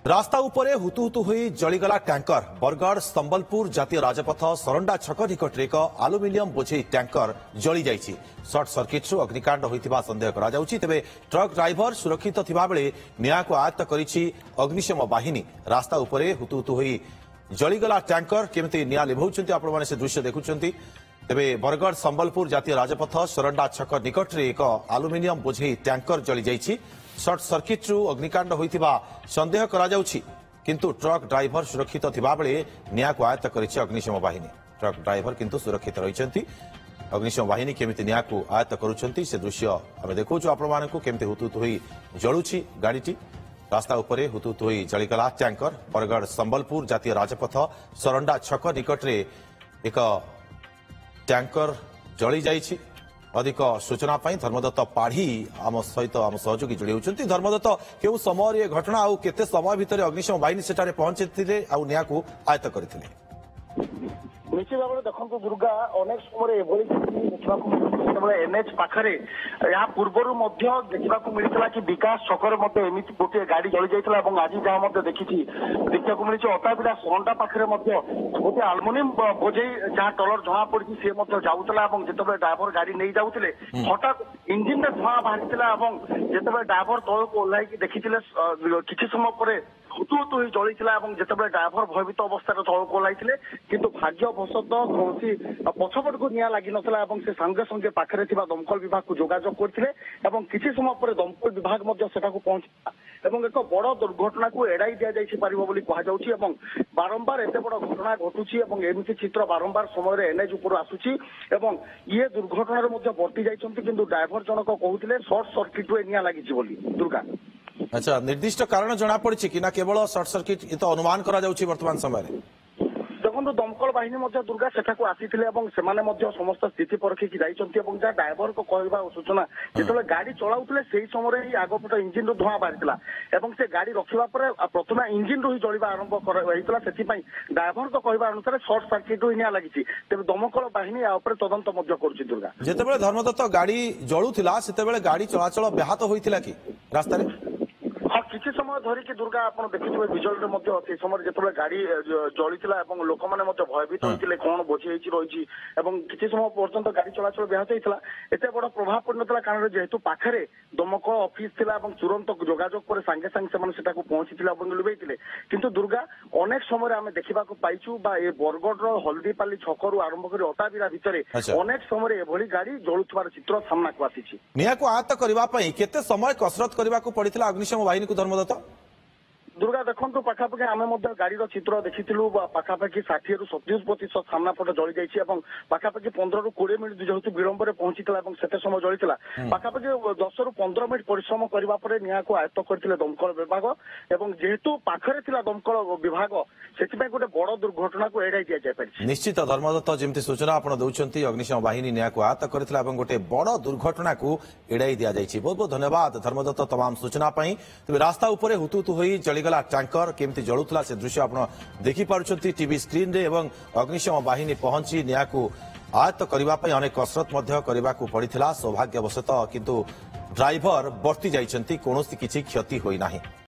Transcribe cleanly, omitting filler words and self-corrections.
रास्ता उपरे हुतुहुतु होई जलीगला टैंकर बरगढ़ संबलपुर जातीय राजपथ सरंडा छक निकट एक आलुमिनियम बोझे टैंकर जली जाइछि। सर्ट सर्किट अग्निकांड होइतिबा संदेह करा जाउछि। तेबे ट्रक ड्राइवर सुरक्षित थिबा बेले निया को आयत्त करिछि अग्निशम बाहिनी। रास्ता उपरे हुतुहुतु होई जलीगला टैंकर केमिति निया लिभौछन्ति आपण माने से दृश्य देखुछन्ति। तेबे बरगढ़ संबलपुर जातीय राजपथ सरंडा छक निकट एक आलुमिनियम बोझे टैंकर जली जाइछि। सर्ट सर्किट अग्निकांड होइतिबा संदेह करा जाउछि, किंतु ट्रक ड्राइवर सुरक्षित थिबा बेले निया को आयत्त करिछि अग्निशम बाहिनी। ट्रक ड्राइवर किंतु सुरक्षित रहिछन्ति। अग्निशम बाहिनी केमिति निया को आयत्त करूछन्ति से दृश्य आमे देखौछु आपण मानकु केमिति हुतुहुतु होई जळुछि गाडीटी। रास्ता उपरे हुतुहुतु होई जळीगला टैंकर बरगढ़ संबलपुर जातीय राजपथ सरंडा छक निकट रे एक टैंकर जली जाइछि। अधिक सूचना धर्मदत्त पाढ़ी आम सहित आम सहयोगी जोड़ी होती। धर्मदत्त केउ समय ये घटना आउ केते समय भितर अग्निशम बाहिनी सेठारे पहुंची आउ निया को आयत्त करथिले? निश्चित भाव में देखो दुर्गा अनेक समय देखा एनएच पाखे या पूर्वर देखा मिलता कि विकास छकर एमती गोटे गाड़ी जली जाता। आज जहाँ देखी देखा मिली अताबिरा सरंडा पाखे गोटे आलुमिनियम बोझे जहाँ टलर जना पड़ी सी जाऊला। जिते ड्राइवर गाड़ी नहीं जाऊे हठात इंजिन में धुआं बाहरी जिते ड्राइवर तल को ओह्ल देखी किसी समय पर हुतुहुतु होई जलिथिला। जिते ड्राइवर भयभीत अवस्था तल को ओह्ल किंतु भाग्यवशत कौन पछपट को निया लगी नथिला। से संगे संगे पाखे दमकल विभाग को जोगाजोग करथिले एवं किसी समय पर दमकल विभाग पहुंचा एवं एक बड़ दुर्घटना को एड़ाई दि जाई पारिबो बोली कहा जाउछि। बारंबार एते बड़ घटना घटुछि एमती चित्र बारंबार समय एनएच उपर आसुछि एवं ये दुर्घटना बर्ती जाइछन्ति। किंतु ड्राइवर जनक कहूथिले शॉर्ट सर्किट रे निया लागिछि बोली। दुर्गा अच्छा, निर्दिष्ट कारण जना पड़छि कि ना केवल शॉर्ट सर्किट ये तो अनुमान करा जाउछि वर्तमान समय रे? देखो दमकल बाहिनी दुर्गा सेठाकू आसीथिले समस्त स्थिति परखिकी जाइछन्ति। जहाँ ड्राइवर को कहवा सूचना जिते गाड़ी चलाउथिले सेही समय ही आगपट इंजिन रु धुआं बाहरिथिला एवं से गाड़ी रखिबा पर प्रथम इंजिन रु ही जलिबा आरंभ होइतिला। सेथिपई ड्राइवर को कहवा अनुसार शॉर्ट सर्किट रु निया लागिछि। तेबे दमकल बाहिनी आ ऊपर तदंत मध्य करूछि। दुर्गा जेतेबेले धर्मदत्त गाड़ी जळुथिला सेतेबेले गाड़ी चलाचल व्याहत होइतिला कि रास्ता रे? हाँ, किसी समय धरिकी दुर्गा आप देखिए विजुअल समय जो गाड़ी जली लोक मैंने भयभीत होते कौन बोझी रही किसी समय पर्यटन गाड़ी चलाचल व्याहत होता। एत बड़ प्रभाव पड़ ना कारण जेहेतु पाखे दमकल ऑफिस थिला तुरंत जोगाजोग पर सांगे सांगे से पहुंची लिभेते। किंतु दुर्गा अनेक समय आम देखा पाइचु ये बरगढ़ हल्दीपाली छकरू आरंभ कर अताबिरा भितर अनेक समय एभली गाड़ी जलुवार चित्र सामना को आसी। निया को आयत्त करने केते समय कसरत करने को पड़ता अग्निशम बाहिनी को? धर्मदत्त दुर्गा देखो पाखापाखि आम गाड़ी चित्र देखी पाखापाखि 60 ରୁ 70% सामना पट जली जाइए। पाखापाखि 15 ରୁ 20 मिनट जेहेतु विलंब में पहुंची से समय जली पाखापाखि 10 ରୁ 15 मिनट परिश्रम करने निया को आयत्त करते दमकल विभाग एवं जेहेतु पाखे दमकल विभाग से गोटे बड़ दुर्घटना को एड़ाई दि जाए। निश्चित धर्मदत्त जमी सूचना आप दौरान अग्निशम बाहिनी निया को आयत्त करथिला एवं गोटे बड़ दुर्घटना को एड़ाई दि जाइए। बहुत बहुत धन्यवाद धर्मदत्त तमाम सूचना। तेज रास्ता उपरे हुतुहुतु होई जलीगला टैंकर केमती जलुला से दृश्य आप देखि पारुछंती टीवी स्क्रीन रे एवं अग्निशम बाहिनी पहुंची निया को आयत्त करने अनेक कसरत करने को पड़ता। सौभाग्यवशत किंतु ड्राइवर बर्ती जाइछंती, कौनसी किछि क्षति होई नाही।